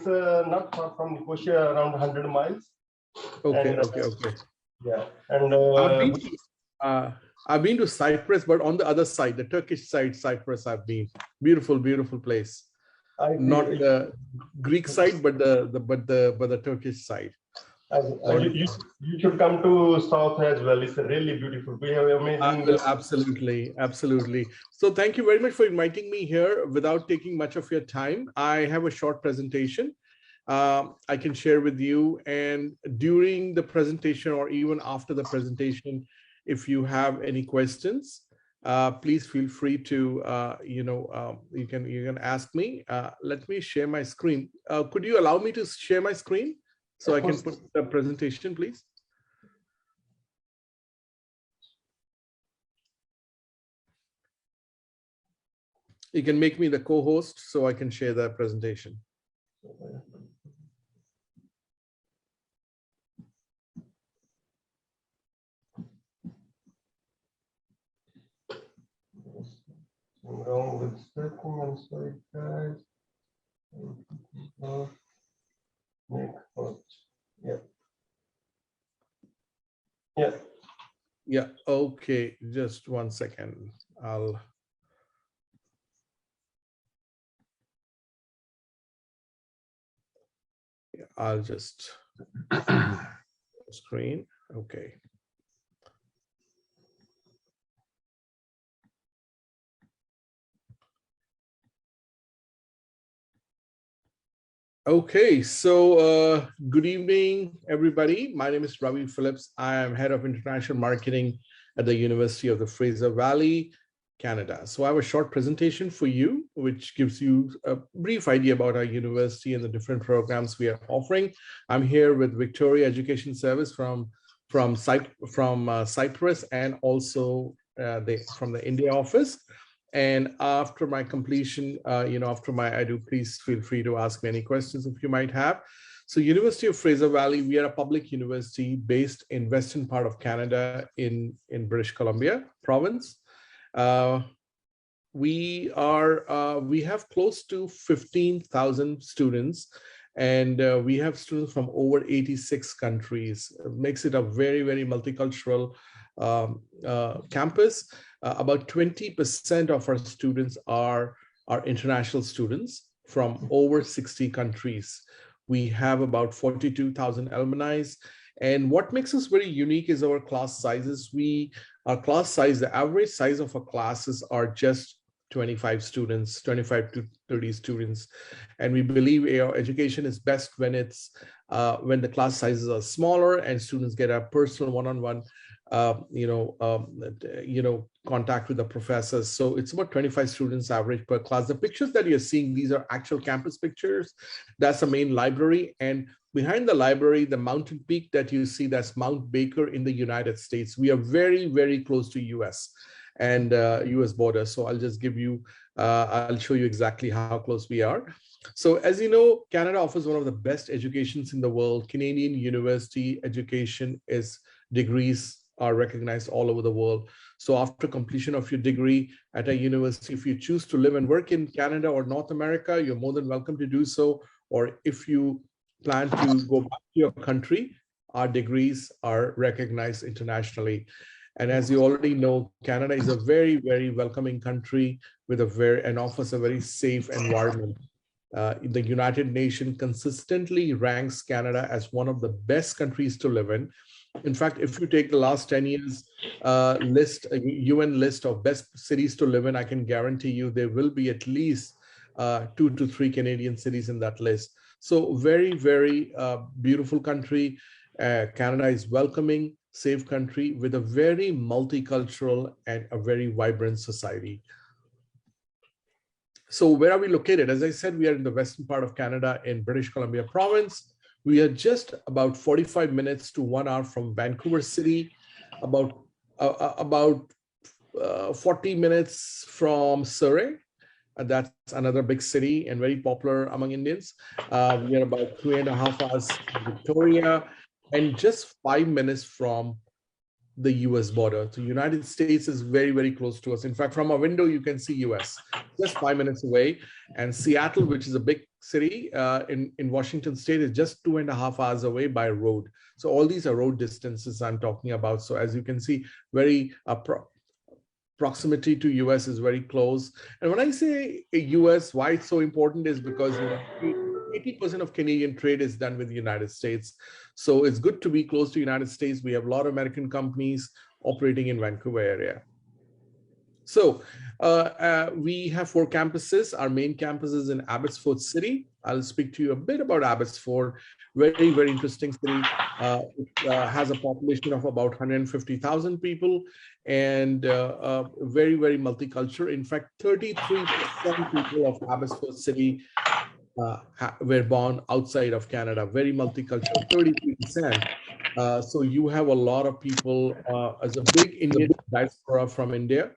not far from Nicosia, around 100 miles. Okay, And, okay. Yeah, and I've been to Cyprus, but on the other side, the Turkish side, Cyprus, I've been. Beautiful, beautiful place. Not the Greek side, but the Turkish side. You should come to South as well. It's really beautiful. We have amazing. Absolutely, absolutely. So thank you very much for inviting me here. Without taking much of your time, I have a short presentation I can share with you. And during the presentation or even after the presentation, if you have any questions, please feel free to, you can ask me. Let me share my screen. Could you allow me to share my screen so I can put the presentation, please? You can make me the co-host so I can share the presentation. Wrong with setting. I'm sorry, guys. Yeah. Okay. Just 1 second. I'll just screen. Okay. Okay, so good evening, everybody. My name is Ravi Phillips. I am head of international marketing at the University of the Fraser Valley, Canada. So I have a short presentation for you, which gives you a brief idea about our university and the different programs we are offering. I'm here with Victoria Education Service from Cyprus and also from the India office. And after my completion, after I do, please feel free to ask me any questions if you might have. So University of Fraser Valley, we are a public university based in western part of Canada in British Columbia province. We have close to 15,000 students, and we have students from over 86 countries. It makes it a very, very multicultural campus. About 20% of our students are international students from over 60 countries. We have about 42,000 alumni. And what makes us very unique is our class sizes. Our class size, the average size of our classes are just 25 students, 25 to 30 students. And we believe our education is best when when the class sizes are smaller and students get a personal one-on-one contact with the professors. So it's about 25 students average per class. The pictures that you're seeing, these are actual campus pictures. That's the main library. And behind the library, the mountain peak that you see, that's Mount Baker in the United States. We are very, very close to US and US border. So I'll just give you, I'll show you exactly how close we are. So as you know, Canada offers one of the best educations in the world. Canadian university education degrees are recognized all over the world. So after completion of your degree at a university, if you choose to live and work in Canada or North America, you're more than welcome to do so. Or if you plan to go back to your country, our degrees are recognized internationally. And as you already know, Canada is a very, very welcoming country with and offers a very safe environment. The United Nations consistently ranks Canada as one of the best countries to live in. In fact, if you take the last 10 years UN list of best cities to live in, I can guarantee you there will be at least 2 to 3 Canadian cities in that list. So very, very beautiful country. Canada is welcoming, safe country with a very multicultural and a very vibrant society. So where are we located? As I said, we are in the western part of Canada in British Columbia province. We are just about 45 minutes to 1 hour from Vancouver City, about 40 minutes from Surrey. That's another big city and very popular among Indians. We are about 3.5 hours from Victoria and just 5 minutes from the US border. So United States is very, very close to us. In fact, from a window, you can see US, just 5 minutes away. And Seattle, which is a big City in Washington State is just 2.5 hours away by road. So all these are road distances I'm talking about. So as you can see, very proximity to US is very close. And when I say US, why it's so important is because 80% of Canadian trade is done with the United States. So it's good to be close to the United States. We have a lot of American companies operating in Vancouver area. So we have 4 campuses. Our main campus is in Abbotsford City. I'll speak to you a bit about Abbotsford. Very, very interesting city. It has a population of about 150,000 people and very, very multicultural. In fact, 33% people of Abbotsford City were born outside of Canada, very multicultural, 33%. So you have a lot of people as a big Indian diaspora from India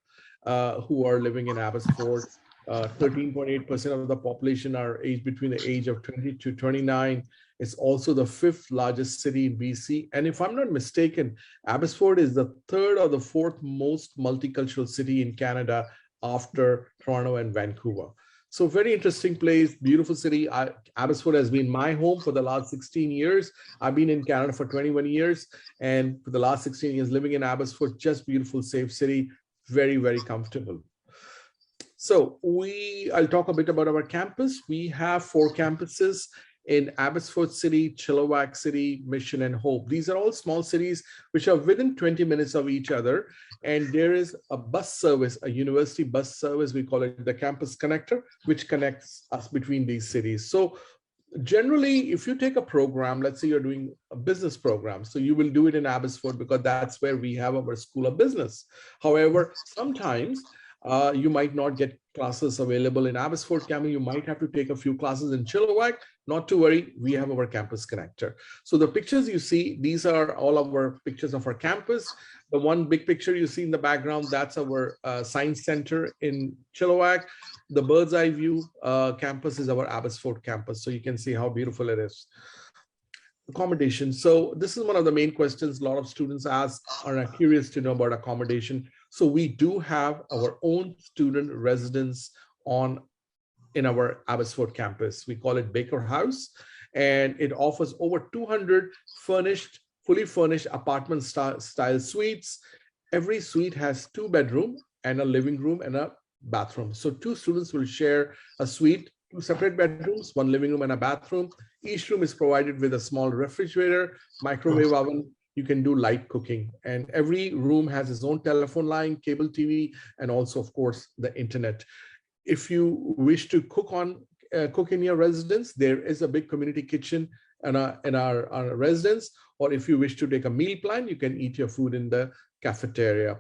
who are living in Abbotsford. 13.8% of the population are aged between the age of 20 to 29. It's also the 5th largest city in BC. And if I'm not mistaken, Abbotsford is the 3rd or the 4th most multicultural city in Canada after Toronto and Vancouver. So very interesting place, beautiful city. Abbotsford has been my home for the last 16 years. I've been in Canada for 21 years. And for the last 16 years living in Abbotsford, just beautiful, safe city, very, very comfortable. So I'll talk a bit about our campus. We have 4 campuses in Abbotsford City, Chilliwack City, Mission, and Hope. These are all small cities which are within 20 minutes of each other. And there is a bus service, a university bus service, we call it the Campus Connector, which connects us between these cities. So generally, if you take a program, let's say you're doing a business program, so you will do it in Abbotsford because that's where we have our School of Business. However, sometimes you might not get classes available in Abbotsford campus. You might have to take a few classes in Chilliwack. Not to worry, we have our Campus Connector. So the pictures you see, these are all of our pictures of our campus. The one big picture you see in the background, that's our Science Center in Chilliwack. The bird's eye view campus is our Abbotsford campus. So you can see how beautiful it is. Accommodation. So this is one of the main questions a lot of students ask or are curious to know about accommodation. So we do have our own student residence in our Abbotsford campus. We call it Baker House, and it offers over 200 fully furnished apartment style suites. Every suite has 2 bedrooms and a living room and a bathroom. So 2 students will share a suite, 2 separate bedrooms, 1 living room and a bathroom. Each room is provided with a small refrigerator, microwave oven. You can do light cooking, and every room has its own telephone line, cable TV, and also, of course, the internet. If you wish to cook in your residence, there is a big community kitchen in our residence. Or if you wish to take a meal plan, you can eat your food in the cafeteria.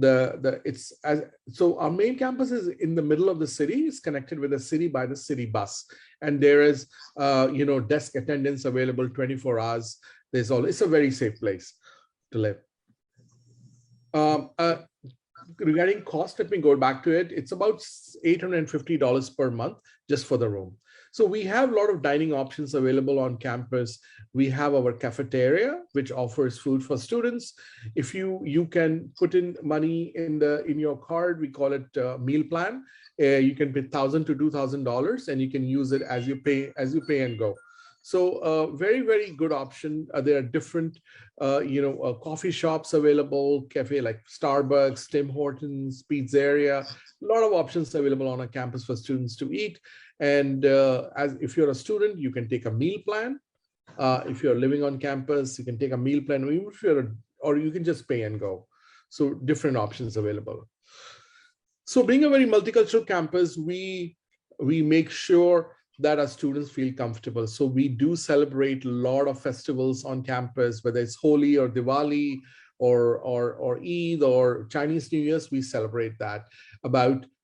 So our main campus is in the middle of the city. It's connected with the city by the city bus, and there is desk attendance available 24 hours. It's a very safe place to live. Regarding cost, let me go back to it. It's about $850 per month just for the room. So we have a lot of dining options available on campus. We have our cafeteria, which offers food for students. If you can put in money in your card, we call it meal plan. You can pay $1,000 to $2,000, and you can use it as you pay and go. So very, very good option. There are different, coffee shops available, cafe like Starbucks, Tim Hortons, Pizzeria, a lot of options available on a campus for students to eat. And if you're a student, you can take a meal plan. If you're living on campus, you can take a meal plan, or you can just pay and go. So different options available. So being a very multicultural campus, we make sure that our students feel comfortable. So we do celebrate a lot of festivals on campus, whether it's Holi or Diwali or Eid or Chinese New Year's, we celebrate that.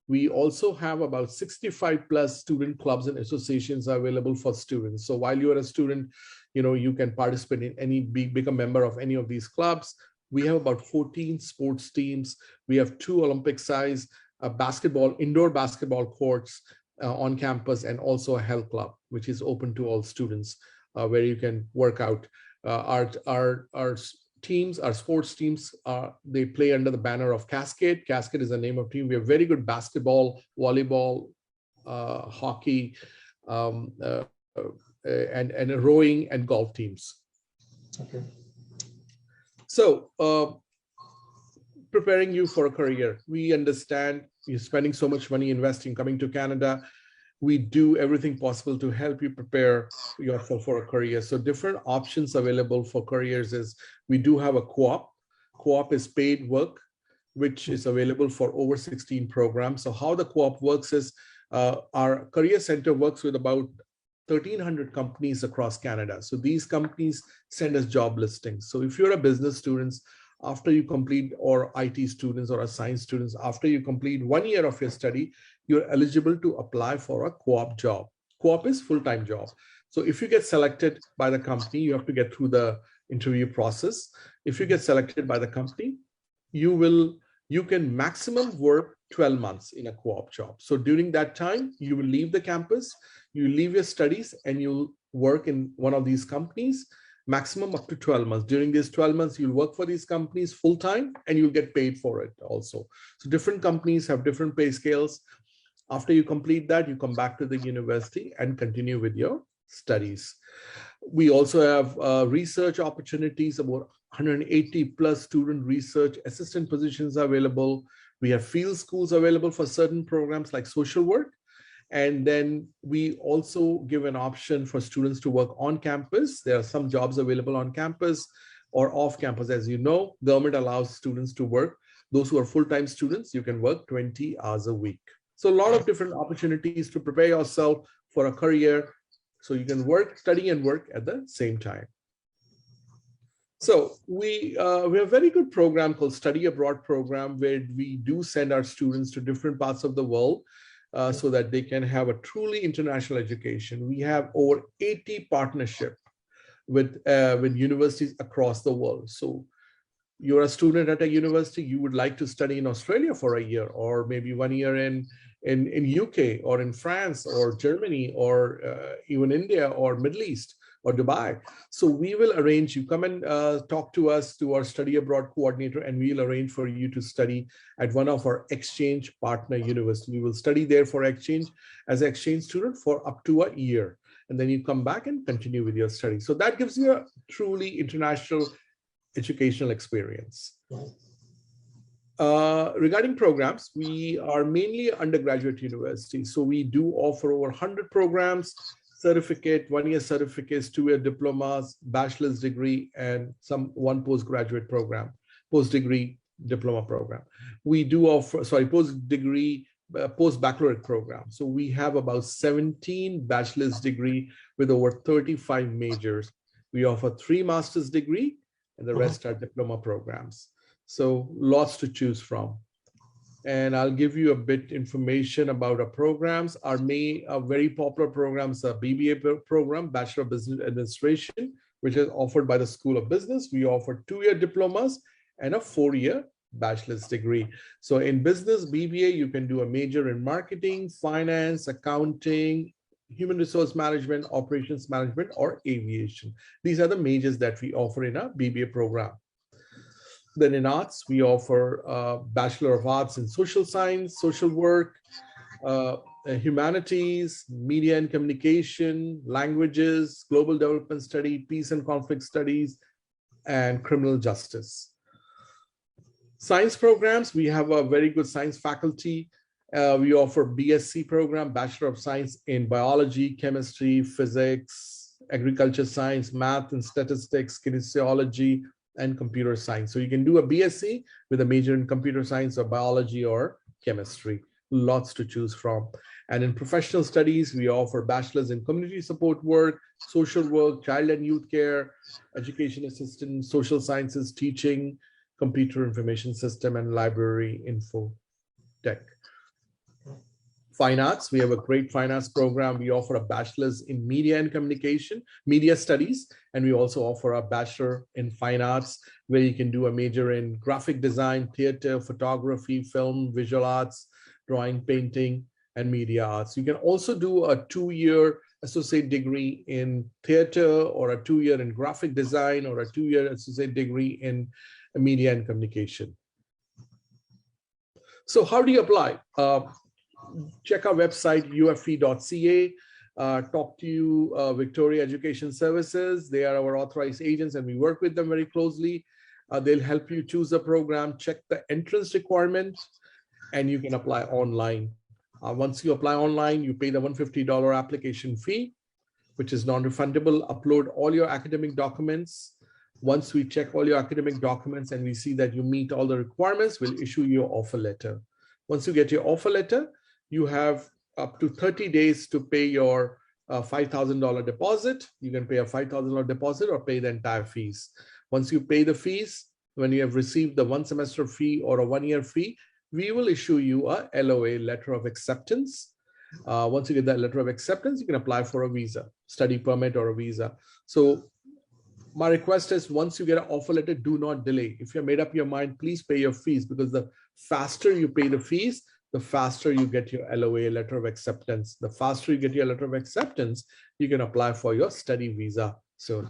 We also have about 65 plus student clubs and associations available for students. So while you are a student, you can participate in become a member of any of these clubs. We have about 14 sports teams. We have 2 Olympic size indoor basketball courts on campus, and also a health club, which is open to all students, where you can work out. Our sports teams, they play under the banner of Cascade. Cascade is the name of team. We have very good basketball, volleyball, hockey, um, uh, and rowing and golf teams. Okay. So preparing you for a career. We understand you're spending so much money investing, coming to Canada. We do everything possible to help you prepare yourself for a career. So different options available for careers is we do have a co-op. Co-op is paid work, which is available for over 16 programs. So how the co-op works is our career center works with about 1,300 companies across Canada. So these companies send us job listings. So if you're a business student, after you complete, or IT students or a science students, after you complete 1 year of your study, you're eligible to apply for a co-op job. Co-op is full-time job. So if you get selected by the company, you have to get through the interview process. If you get selected by the company, you can maximum work 12 months in a co-op job. So during that time, you will leave the campus, you leave your studies, and you'll work in one of these companies, maximum up to 12 months. During these 12 months, you'll work for these companies full-time and you'll get paid for it also. So different companies have different pay scales. After you complete that, you come back to the university and continue with your studies. We also have research opportunities, about 180 plus student research assistant positions available. We have field schools available for certain programs like social work. And then we also give an option for students to work on campus. There are some jobs available on campus or off campus. As you know, government allows students to work. Those who are full-time students, you can work 20 hours a week. So a lot of different opportunities to prepare yourself for a career. So you can work, study and work at the same time. So we have a very good program called Study Abroad program, where we do send our students to different parts of the world so that they can have a truly international education. We have over 80 partnerships with universities across the world. So you're a student at a university, you would like to study in Australia for a year, or maybe 1 year in UK or in France or Germany or even India or Middle East or Dubai. So we will arrange, you come and talk to us, to our study abroad coordinator, and we'll arrange for you to study at one of our exchange partner universities. You will study there for exchange as an exchange student for up to a year. And then you come back and continue with your study. So that gives you a truly international educational experience. Regarding programs, we are mainly undergraduate university. So we do offer over 100 programs, certificate, 1-year certificates, 2-year diplomas, bachelor's degree, and one postgraduate program, post-degree diploma program. We do offer, post-degree, post-baccalaureate program. So we have about 17 bachelor's degree with over 35 majors. We offer 3 master's degree, and the rest are diploma programs. So lots to choose from. And I'll give you a bit information about our programs. Our very popular programs are BBA program, Bachelor of Business Administration, which is offered by the School of Business. We offer 2-year diplomas and a 4-year bachelor's degree. So in business BBA, you can do a major in marketing, finance, accounting, human resource management, operations management, or aviation. These are the majors that we offer in our BBA program. Then in arts, we offer a Bachelor of Arts in Social Science, Social Work, Humanities, Media and Communication, Languages, Global Development Study, Peace and Conflict Studies, and Criminal Justice. Science programs, we have a very good science faculty. We offer BSc program, Bachelor of Science in Biology, Chemistry, Physics, Agriculture Science, Math and Statistics, Kinesiology, and Computer Science. So you can do a BSc with a major in Computer Science or Biology or Chemistry. Lots to choose from. And in professional studies, we offer bachelor's in community support work, social work, child and youth care, education assistant, social sciences, teaching, computer information system, and library info tech. Fine arts, we have a great fine arts program. We offer a bachelor's in media and communication, media studies, and we also offer a bachelor in fine arts, where you can do a major in graphic design, theater, photography, film, visual arts, drawing, painting, and media arts. You can also do a 2-year associate degree in theater, or a 2-year in graphic design, or a 2-year associate degree in media and communication. So how do you apply? Check our website, ufv.ca. talk to you, Victoria Education Services. They are our authorized agents and we work with them very closely. They'll help you choose a program, check the entrance requirement, and you can apply online. Once you apply online, you pay the $150 application fee, which is non-refundable. Upload all your academic documents. Once we check all your academic documents and we see that you meet all the requirements, we'll issue you your offer letter. Once you get your offer letter, you have up to 30 days to pay your $5,000 deposit. You can pay a $5,000 deposit or pay the entire fees. Once you pay the fees, when you have received the 1 semester fee or a 1-year fee, we will issue you a LOA, letter of acceptance. Once you get that letter of acceptance, you can apply for a visa, study permit or a visa. So my request is, once you get an offer letter, do not delay. If you made up your mind, please pay your fees, because the faster you pay the fees, the faster you get your LOA, letter of acceptance. The faster you get your letter of acceptance, you can apply for your study visa soon.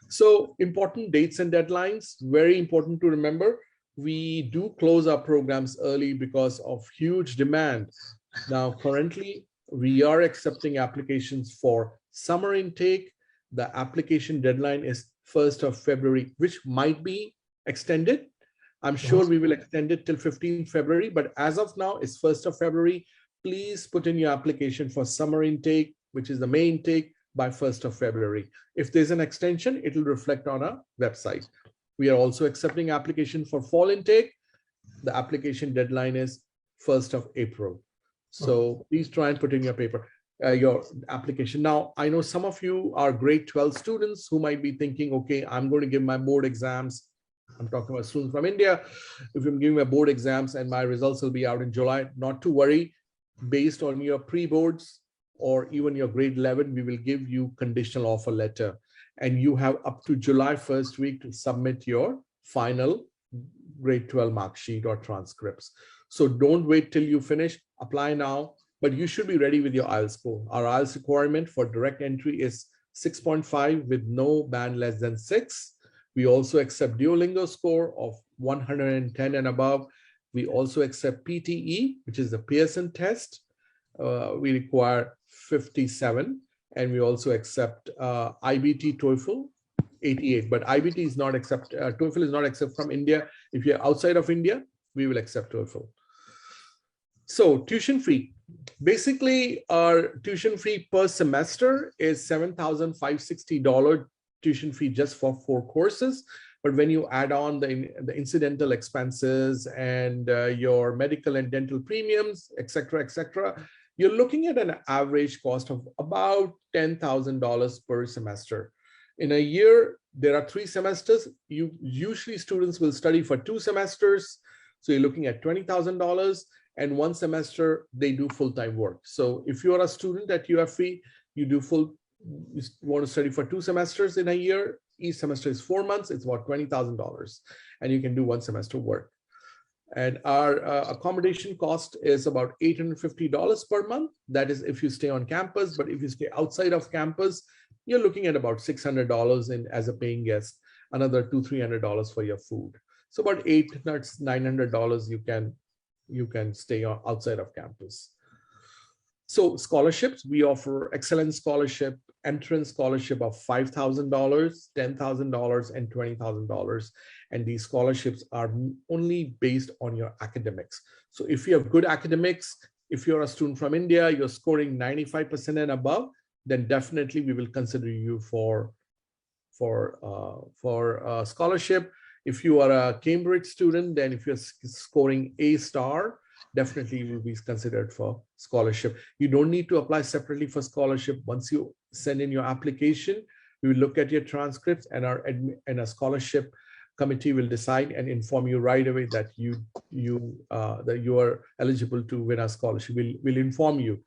So important dates and deadlines, very important to remember. We do close our programs early because of huge demand. Now, currently, we are accepting applications for summer intake. The application deadline is 1st of February, which might be extended. I'm sure we will extend it till 15th February, but as of now, it's 1st of February. Please put in your application for summer intake, which is the May intake, by 1st of February. If there's an extension, it will reflect on our website. We are also accepting application for fall intake. The application deadline is 1st of April. So please try and put in your application. Now, I know some of you are grade 12 students who might be thinking, okay, I'm going to give my board exams. I'm talking about students from India. If I'm giving my board exams and my results will be out in July, not to worry. Based on your pre-boards or even your grade 11, we will give you conditional offer letter. And you have up to July 1st week to submit your final grade 12 mark sheet or transcripts. So don't wait till you finish, apply now, but you should be ready with your IELTS score. Our IELTS requirement for direct entry is 6.5 with no band less than 6. We also accept Duolingo score of 110 and above. We also accept PTE, which is the Pearson test. We require 57, and we also accept IBT TOEFL 88, but IBT is not accept, TOEFL is not accept from India. If you're outside of India, we will accept TOEFL. So tuition fee, basically our tuition fee per semester is $7,560 tuition fee just for 4 courses. But when you add on the incidental expenses and your medical and dental premiums, et cetera, you're looking at an average cost of about $10,000 per semester. In a year, there are 3 semesters. Usually students will study for 2 semesters. So you're looking at $20,000, and 1 semester, they do full-time work. So if you are a student at UFE, you want to study for 2 semesters in a year, each semester is 4 months, it's about $20,000, and you can do 1 semester work. And our accommodation cost is about $850 per month. That is if you stay on campus, but if you stay outside of campus, you're looking at about $600 as a paying guest, another $200-300 for your food. So about $900 you can stay outside of campus. So scholarships, we offer excellence scholarship, entrance scholarship of $5,000, $10,000, and $20,000. And these scholarships are only based on your academics. So if you have good academics, if you're a student from India, you're scoring 95% and above, then definitely we will consider you for scholarship. If you are a Cambridge student, then if you're scoring A star, definitely you will be considered for scholarship. You don't need to apply separately for scholarship. Once you send in your application, we will look at your transcripts, and our scholarship committee will decide and inform you right away that you are eligible to win a scholarship. We'll inform you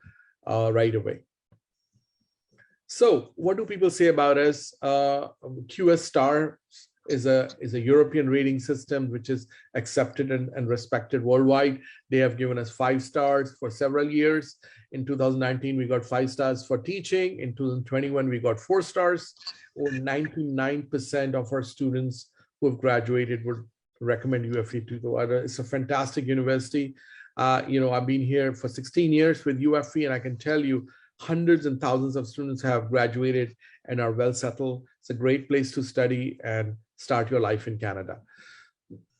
right away. So what do people say about us? QS Star is a European rating system which is accepted and respected worldwide. They have given us 5 stars for several years. In 2019, we got 5 stars for teaching. In 2021, we got 4 stars. Over 99% of our students who have graduated would recommend UFE to the other. It's a fantastic university. I've been here for 16 years with UFE, and I can tell you hundreds and thousands of students have graduated and are well settled. It's a great place to study and start your life in Canada.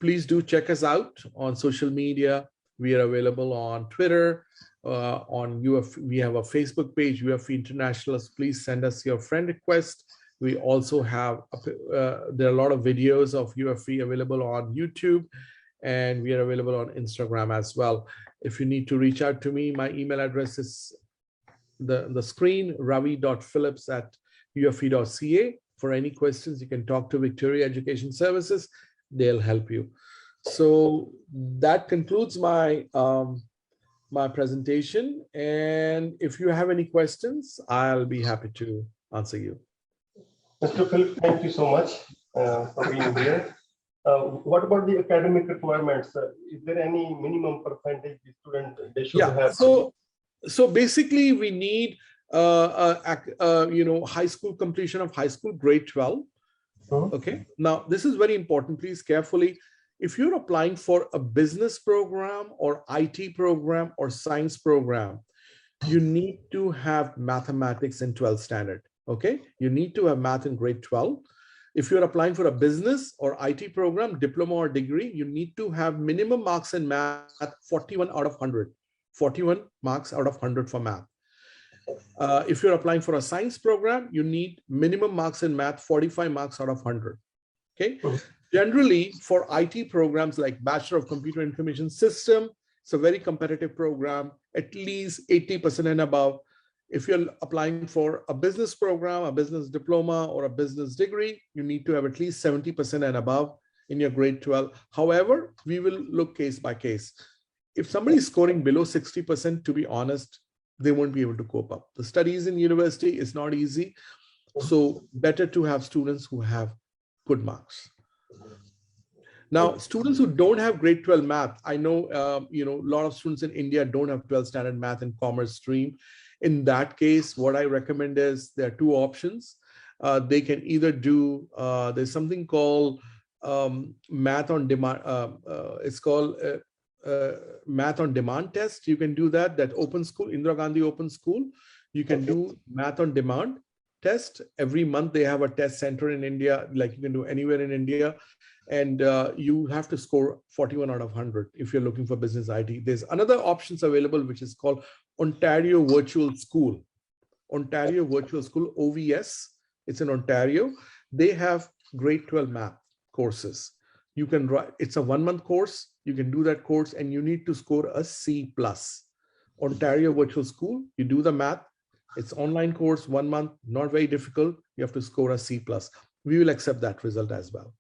Please do check us out on social media. We are available on Twitter, on UF. We have a Facebook page, UFE Internationalists. Please send us your friend request. We also have, there are a lot of videos of UFE available on YouTube, and we are available on Instagram as well. If you need to reach out to me, my email address is the screen, ravi.phillips@ufe.ca. For any questions, you can talk to Victoria Education Services. They'll help you. So that concludes my my presentation. And if you have any questions, I'll be happy to answer you. Mr. Philip, thank you so much for being here. What about the academic requirements? Is there any minimum percentage the student they should have? So basically, we need high school completion of high school, grade 12. Okay. Now, this is very important. Please carefully. If you're applying for a business program or IT program or science program, you need to have mathematics in 12th standard. Okay. You need to have math in grade 12. If you're applying for a business or IT program, diploma or degree, you need to have minimum marks in math, 41 out of 100. 41 marks out of 100 for math. If you're applying for a science program, you need minimum marks in math, 45 marks out of 100. Okay. Generally, for IT programs like Bachelor of Computer Information System, it's a very competitive program, at least 80% and above. If you're applying for a business program, a business diploma, or a business degree, you need to have at least 70% and above in your grade 12. However, we will look case by case. If somebody is scoring below 60%, to be honest, they won't be able to cope up. The studies in university is not easy. So better to have students who have good marks. Now, students who don't have grade 12 math, I know, a lot of students in India don't have 12th standard math and commerce stream. In that case, what I recommend is there are two options. They can either do, there's something called math on demand. It's called math on demand test. You can do that open school, Indira Gandhi Open School. You can do math on demand test. Every month they have a test center in India, like you can do anywhere in India. And you have to score 41 out of 100 if you're looking for business IT. There's another options available, which is called Ontario Virtual School. Ontario Virtual School, OVS. It's in Ontario. They have grade 12 math courses. You can write, it's a 1 month course. You can do that course and you need to score a C+. Ontario Virtual School, you do the math. It's online course, 1 month, not very difficult. You have to score a C+. We will accept that result as well.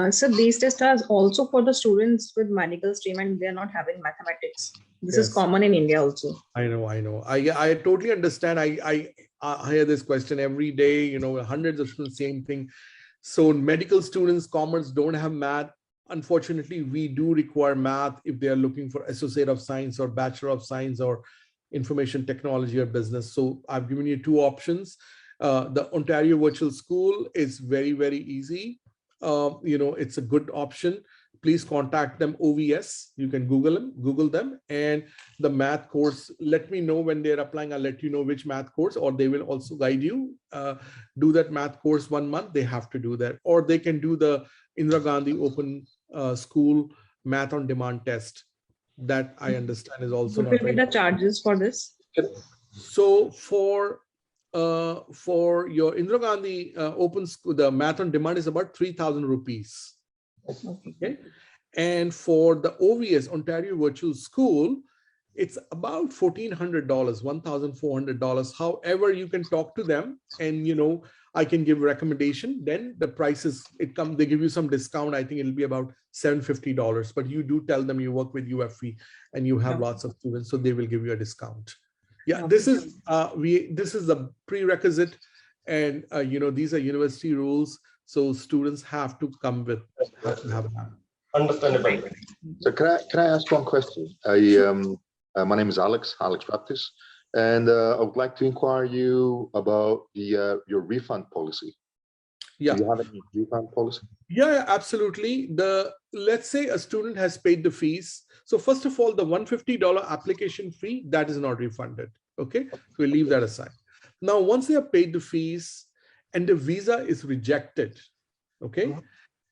So these tests are also for the students with medical stream and they're not having mathematics. This is common in India also. I know. I totally understand. I hear this question every day, hundreds of students, same thing. So medical students, commerce don't have math. Unfortunately, we do require math if they are looking for Associate of Science or Bachelor of Science or Information Technology or Business. So I've given you two options. The Ontario Virtual School is very, very easy. It's a good option. Please contact them, OVS. You can Google them. And the math course, let me know when they're applying. I'll let you know which math course, or they will also guide you. Do that math course 1 month. They have to do that. Or they can do the Indira Gandhi Open School Math on Demand test. That I understand is also what will be the charges for this? So for your Indira Gandhi Open School, the Math on Demand is about 3,000 rupees. Okay. And for the OVS, Ontario Virtual School, it's about $1,400, $1,400. However, you can talk to them and, I can give recommendation. Then the prices, they give you some discount. I think it'll be about $750, but you do tell them you work with UFE and you have lots of students, so they will give you a discount. Yeah, this is the prerequisite, and these are university rules, so students have to come with have that. Understandable. So can I ask one question? My name is Alex Baptist, and I would like to inquire you about your refund policy. Yeah. Do you have any refund policy? Yeah, absolutely. Let's say a student has paid the fees. So first of all, the $150 application fee, that is not refunded. Okay, so we leave that aside. Now, once they have paid the fees and the visa is rejected, okay,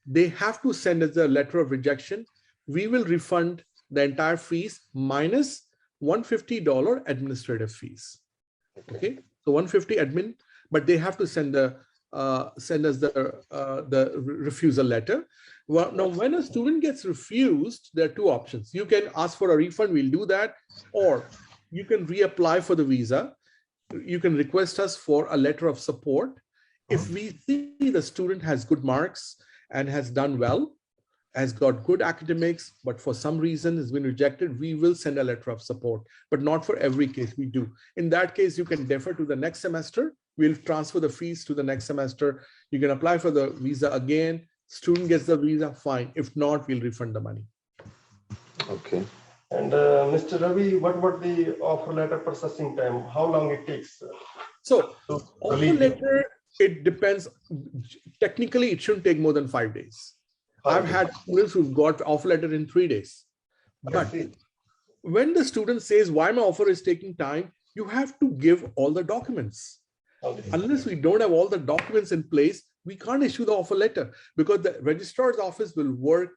they have to send us a letter of rejection. We will refund the entire fees minus $150 administrative fees. Okay, so 150 admin, but they have to send us the refusal letter. Well, now when a student gets refused, there are two options. You can ask for a refund, we'll do that, or you can reapply for the visa. You can request us for a letter of support. If we see the student has good marks and has done well, has got good academics, but for some reason has been rejected, we will send a letter of support, but not for every case we do. In that case, you can defer to the next semester. We'll transfer the fees to the next semester. You can apply for the visa again. Student gets the visa, fine. If not, we'll refund the money. Okay. And Mr. Ravi, what about the offer letter processing time? How long it takes? So offer letter, it depends. Technically, it shouldn't take more than 5 days. I've had students who've got offer letter in 3 days. But when the student says, why my offer is taking time, you have to give all the documents. Unless we don't have all the documents in place, we can't issue the offer letter, because the registrar's office will work,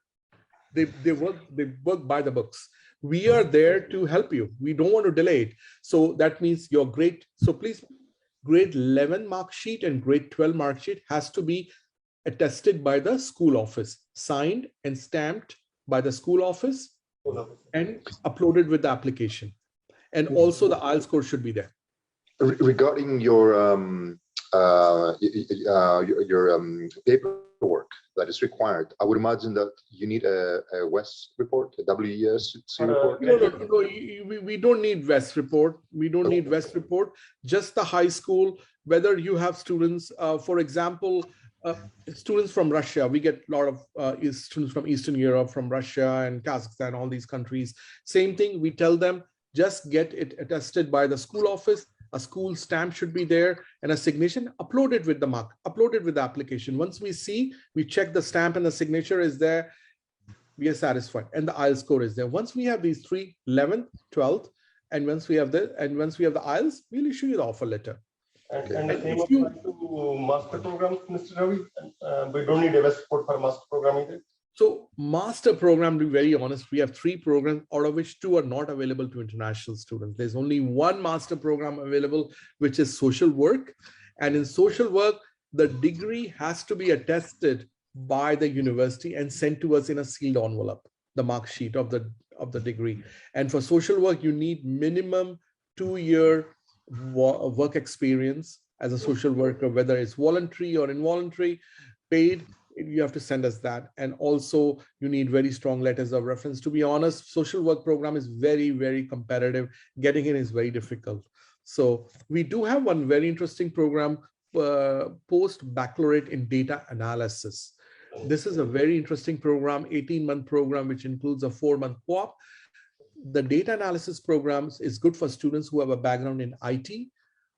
they work by the books. We are there to help you. We don't want to delay it. So that means your grade, so please, grade 11 mark sheet and grade 12 mark sheet has to be attested by the school office, signed and stamped by the school office, and uploaded with the application. And also the IELTS score should be there. Regarding your paperwork that is required, I would imagine that you need a WES report, a WES report. No, we don't need WES report. We don't need WES report. Just the high school. Whether you have students, for example, students from Russia, we get a lot of students from Eastern Europe, from Russia and Kazakhstan, all these countries. Same thing, we tell them, just get it attested by the school office. A school stamp should be there and a signature uploaded with the mark, uploaded with the application. Once we see, we check the stamp and the signature is there, we are satisfied. And the IELTS score is there. Once we have these three, 11th, 12th, and once we have the IELTS, we'll issue you the offer letter. And the same applies to master programs, Mr. Ravi. We don't need a WES report for master program either. So master program, to be very honest, we have 3 programs, out of which 2 are not available to international students. There's only 1 master program available, which is social work. And in social work, the degree has to be attested by the university and sent to us in a sealed envelope, the mark sheet of the degree. And for social work, you need minimum 2-year work experience as a social worker, whether it's voluntary or involuntary, paid. You have to send us that. And also you need very strong letters of reference. To be honest, social work program is very, very competitive. Getting in is very difficult. So we do have one very interesting program, post-baccalaureate in data analysis. This is a very interesting program, 18-month program, which includes a 4-month co-op. The data analysis programs is good for students who have a background in IT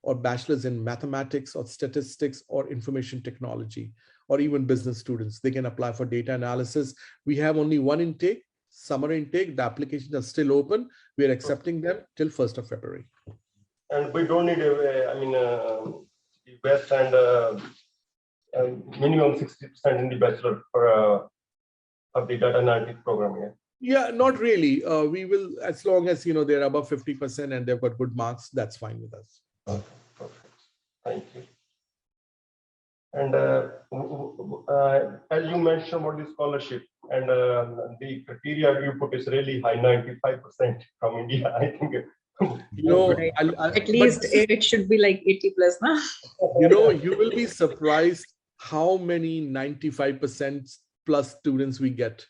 or bachelor's in mathematics or statistics or information technology, or even business students. They can apply for data analysis. We have only 1 intake, summer intake. The applications are still open. We are accepting them till 1st of February. And we don't need WES and minimum 60% in the bachelor for the data analytics program here. Yeah, not really. We will, as long as they're above 50% and they've got good marks, that's fine with us. Okay, perfect. Thank you. And as you mentioned about the scholarship and the criteria you put is really high, 95% from India. I think. Right. At least it should be like 80 plus now. You will be surprised how many 95% plus students we get.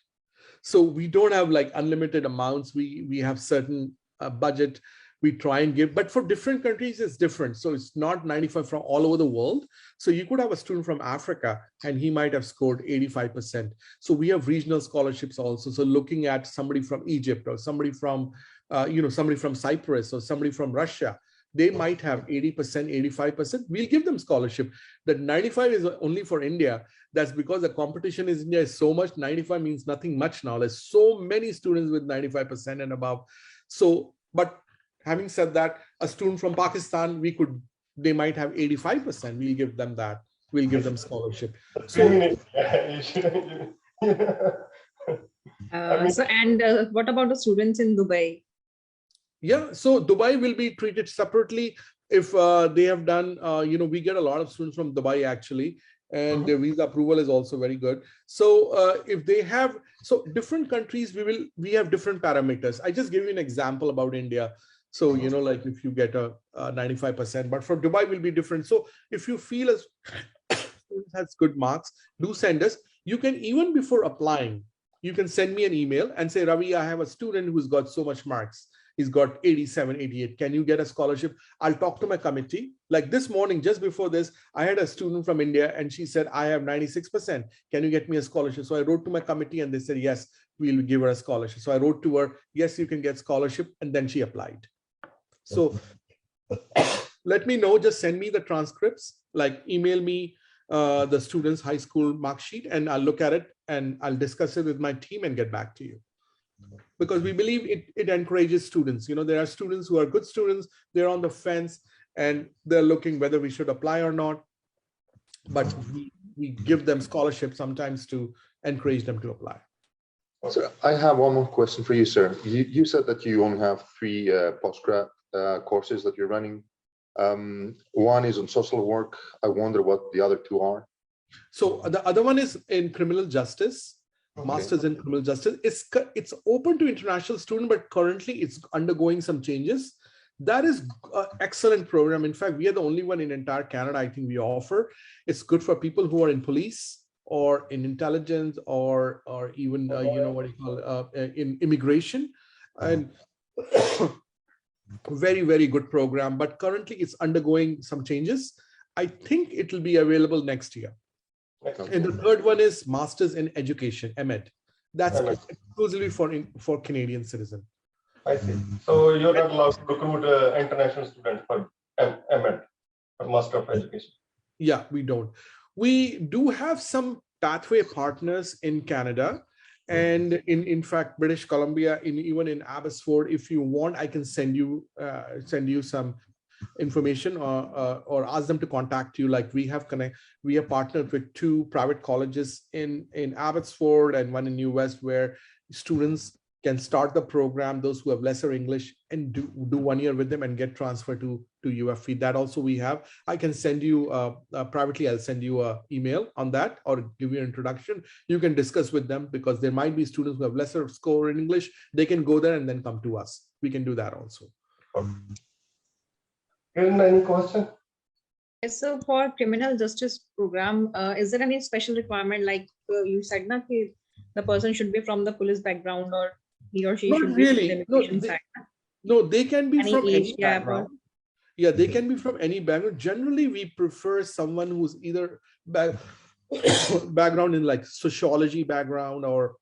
So we don't have like unlimited amounts. We have certain budget we try and give, but for different countries, it's different. So it's not 95 from all over the world. So you could have a student from Africa and he might have scored 85%. So we have regional scholarships also. So looking at somebody from Egypt or somebody from, somebody from Cyprus or somebody from Russia, they might have 80%, 85%. We'll give them scholarship. That 95 is only for India. That's because the competition in India is so much. 95 means nothing much now. There's so many students with 95% and above. So, but having said that, a student from Pakistan, they might have 85%. We'll give them that. We'll give them scholarship. So, what about the students in Dubai? Yeah, so Dubai will be treated separately if they have done, we get a lot of students from Dubai actually, and their visa approval is also very good. So if they have, so different countries, we have different parameters. I just give you an example about India. So, like if you get a 95%, but for Dubai will be different. So if you feel a student has good marks, do send us. You can, even before applying, you can send me an email and say, Ravi, I have a student who's got so much marks. He's got 87, 88. Can you get a scholarship? I'll talk to my committee. Like this morning, just before this, I had a student from India and she said, I have 96%. Can you get me a scholarship? So I wrote to my committee and they said, yes, we'll give her a scholarship. So I wrote to her, yes, you can get scholarship. And then she applied. So let me know, just send me the transcripts, like email me the student's high school mark sheet and I'll look at it and I'll discuss it with my team and get back to you. Because we believe it encourages students. There are students who are good students, they're on the fence and they're looking whether we should apply or not. But we give them scholarships sometimes to encourage them to apply. So I have one more question for you, sir. You said that you only have 3 postgrad courses that you're running. One is on social work. I wonder what the other 2 are. So the other one is in criminal justice. Okay. Masters in criminal justice. It's open to international students, but currently it's undergoing some changes. That is an excellent program. In fact, we are the only one in entire Canada, I think, we offer. It's good for people who are in police or in intelligence or even in immigration, and very, very good program. But currently it's undergoing some changes. I think it will be available next year. And the third one is Masters in Education, MEd. That's exclusively for Canadian citizens. I see. So you're not allowed to recruit international students for MEd, for Master of Education. Yeah, we don't. We do have some pathway partners in Canada and in fact, British Columbia, even in Abbotsford. If you want, I can send you some information or ask them to contact you. Like we have partnered with 2 private colleges in Abbotsford and one in New West, where students can start the program, those who have lesser English, and do 1 year with them and get transferred to UFE. That also we have. I can send you privately, I'll send you an email on that or give you an introduction. You can discuss with them because there might be students who have lesser score in English. They can go there and then come to us. We can do that also. Any question? Yes, so for criminal justice program, is there any special requirement, like you said, the person should be from the police background or he or she should be from the immigration side? No, they can be from any background. Yeah, they can be from any background. Generally, we prefer someone who's either background in like sociology background or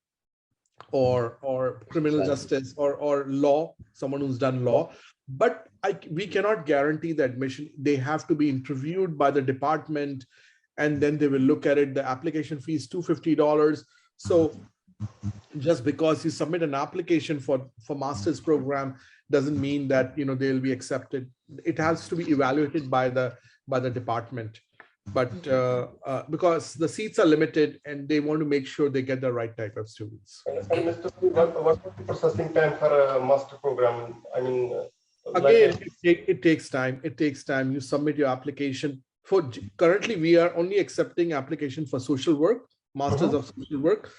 criminal justice or law, someone who's done law. But we cannot guarantee the admission. They have to be interviewed by the department and then they will look at it. The application fee is $250. So just because you submit an application for master's program doesn't mean that they'll be accepted. It has to be evaluated by the department. But because the seats are limited and they want to make sure they get the right type of students. And Mr. What's the processing time for a master program? I mean, again, it takes time. It takes time. You submit your application. Currently, we are only accepting application for social work, masters of social work.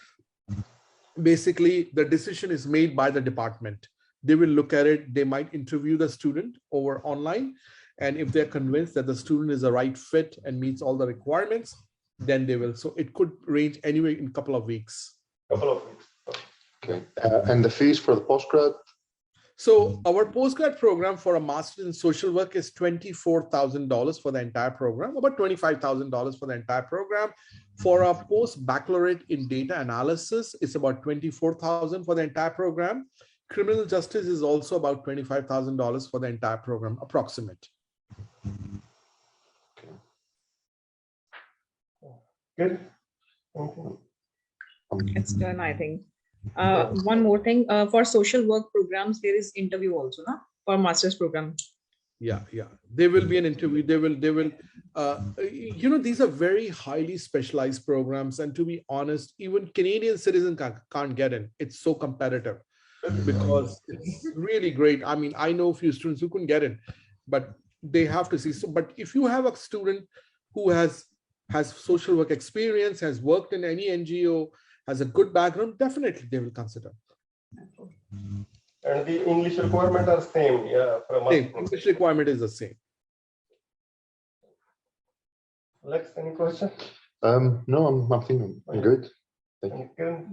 Basically, the decision is made by the department. They will look at it. They might interview the student over online. And if they're convinced that the student is the right fit and meets all the requirements, then they will. So it could range anyway in a couple of weeks. Okay. And the fees for the postgrad? So our postgrad program for a master's in social work is $24,000 for the entire program, about $25,000 for the entire program. For a post-baccalaureate in data analysis, it's about $24,000 for the entire program. Criminal justice is also about $25,000 for the entire program, approximate. Good. It's done, I think. One more thing, for social work programs, there is interview also, no? for master's program. Yeah, there will be an interview. They will these are very highly specialized programs, and to be honest, even Canadian citizens can't get in. It's so competitive because it's really great. I mean, I know a few students who couldn't get in, but they have to see. So, but if you have a student who has social work experience, has worked in any NGO, has a good background, definitely they will consider. And the English requirement are same, yeah. Same. English requirement is the same. Alex, any question? No, I'm thinking I'm good. Thank you.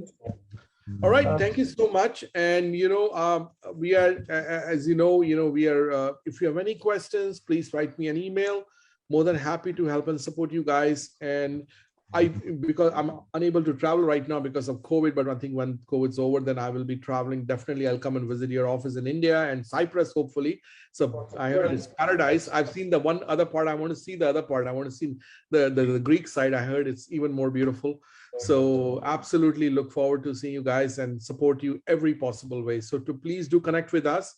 All right, thank you so much. And we are, as you know, we are. If you have any questions, please write me an email. More than happy to help and support you guys. And because I'm unable to travel right now because of COVID, but I think when COVID's over, then I will be traveling. Definitely, I'll come and visit your office in India and Cyprus, hopefully. So I heard it's paradise. I've seen the one other part. I want to see the other part. I want to see the Greek side. I heard it's even more beautiful. So absolutely look forward to seeing you guys and support you every possible way. So please do connect with us.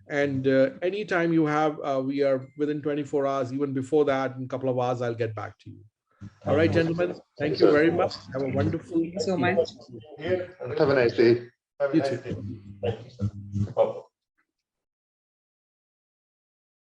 And anytime you have, we are within 24 hours, even before that, in a couple of hours, I'll get back to you. All right, gentlemen. Thank you very much. Have a wonderful Thank you so much. Have a nice day. Have a You nice too. day. Thank you, sir.